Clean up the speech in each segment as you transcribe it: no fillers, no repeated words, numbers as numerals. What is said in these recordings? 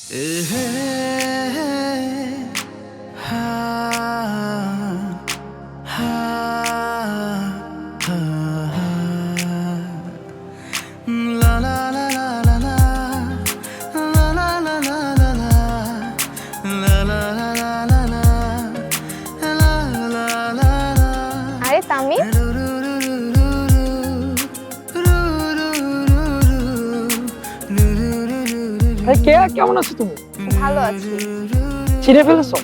আরে তামিম, আরে কে, কেমন আছো তুমি? ভালো আছি। চিনে ফেলেছো?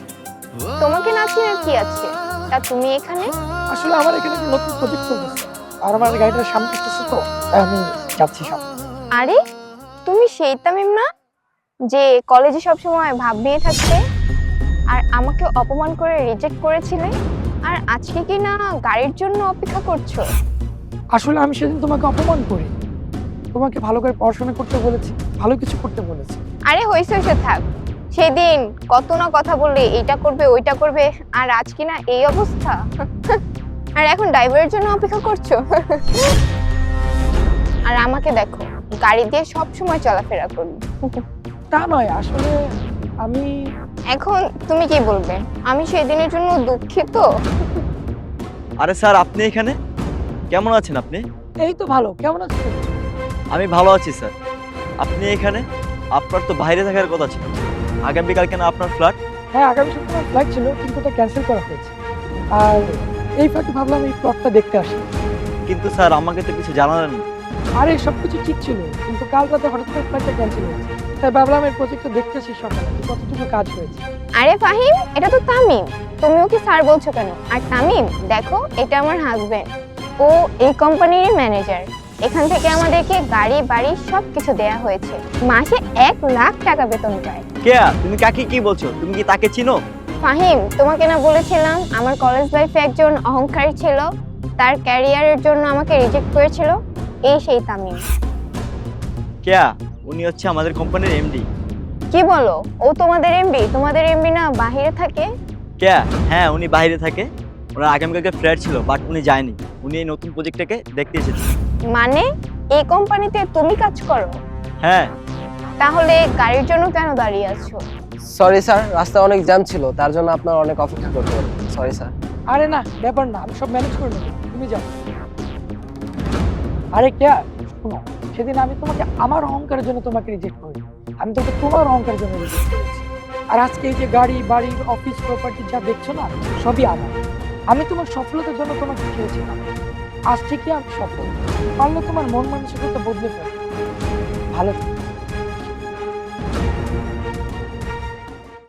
তোমাকে না চিনার কি আছে? তা তুমি এখানে? আসলে আমার এখানে একটা নতুন প্রজেক্ট চলতেছে আর আমার গাড়িটার সামনে আসতেছে, তো তাই আমি যাচ্ছি সামনে। আরে তুমি সেই তামিম না, যে কলেজে সবসময় ভাব নিয়ে থাকতে আর আমাকে অপমান করে রিজেক্ট করেছিলে, আর আজকে কি না গাড়ির জন্য অপেক্ষা করছো? আসলে আমি সেদিন তোমাকে অপমান করি, তোমাকে ভালো করে পড়াশোনা করতে বলেছি, ভালো কিছু করতে বলেছি। আরে হইছে হইছে থাক। সেদিন কত না কথা বললে, এইটা করবে ওইটা করবে, আর আজ কি না এই অবস্থা। আর এখন ড্রাইভারের জন্য অপেক্ষা করছো। আর আমাকে দেখো, গাড়ি দিয়ে সব সময় চলাফেরা করি। তা নয়, আসলে আমি এখন তুমি কি বলবে? আমি সেদিনের জন্য দুঃখিত। আরে স্যার, আপনি এখানে কেমন আছেন? আপনি? এই তো ভালো। কেমন আছো তুমি? আমি ভালো আছি স্যার। আপনি এখানে? আপনার তো বাইরে থাকার কথা ছিল। আগামীকাল কেন আপনার ফ্ল্যাট? হ্যাঁ, আগামী সপ্তাহে ফ্লাইট ছিল কিন্তু ওটা ক্যান্সেল করা হয়েছে। আর এই ফাঁকে ভাবলাম এই প্লটটা দেখতে আসি। কিন্তু স্যার, আমাকে তো কিছু জানালেন না। আর এই সবকিছু ঠিক ছিল, কিন্তু কাল রাতে হঠাৎ করে ফ্লাইটটা ক্যান্সেল হয়েছে, তাই ভাবলাম এই প্রজেক্টটা দেখতে আসি সকালে যে কতটুকু কাজ হয়েছে। আরে ফাহিম, এটা তো তামিম। তুমিও কি স্যার বলছো কেন? আর তামিম দেখো, এটা আমার হাজবেন্ড। ও এই কোম্পানির ম্যানেজার। এখান থেকে আমাদেরকে গাড়ি বাড়ি সবকিছু দেয়া হয়েছে। মাসে 1 লাখ টাকা বেতন পায়। কেয়া, তুমি কাকে কি বলছো? তুমি কি তাকে চিনো? ফাহিম, তোমাকে না বলেছিলাম আমার কলেজ লাইফে একজন অহংকারী ছিল, তার ক্যারিয়ারের জন্য আমাকে রিজেক্ট করেছিল? এই সেই তামিম। কেয়া, উনি হচ্ছে আমাদের কোম্পানির এমডি। কি বলো? ও তোমাদের এমডি? তোমাদের এমডি না বাইরে থাকে? কেয়া, হ্যাঁ, উনি বাইরে থাকে। ওনার আগামীকালকে ফ্লাইট ছিল, বাট উনি যায়নি। উনি এই নতুন প্রজেক্টটাকে দেখতে এসেছে। মানে এই কোম্পানিতে তুমি কাজ করো? হ্যাঁ। তাহলে গাড়ির জন্য কেন দাঁড়িয়ে আছো? সরি স্যার, রাস্তায় অনেক জ্যাম ছিল, তার জন্য আপনার অনেক অপেক্ষা করতে হবে। Sorry sir. আরে না, ব্যাপার না, আমি সব ম্যানেজ করে নেবো, তুমি যাও। আরে কেয়া, শোনো, সেদিন আমি তোমাকে আমার অহংকারের জন্য তোমাকে রিজেক্ট করি, আমি তোকে তোমার অহংকারের জন্য রিজেক্ট করেছি। আর আজকে এই যে গাড়ি বাড়ি অফিস প্রপার্টি যা দেখছো না, সবই আমার। আমি তোমার সফলতার জন্য তোমাকে চেয়েছিলাম, আজ থেকে আমি সফল। পারলে তোমার মন মানসিকতা বদলে ফেলো। ভালো থেকো।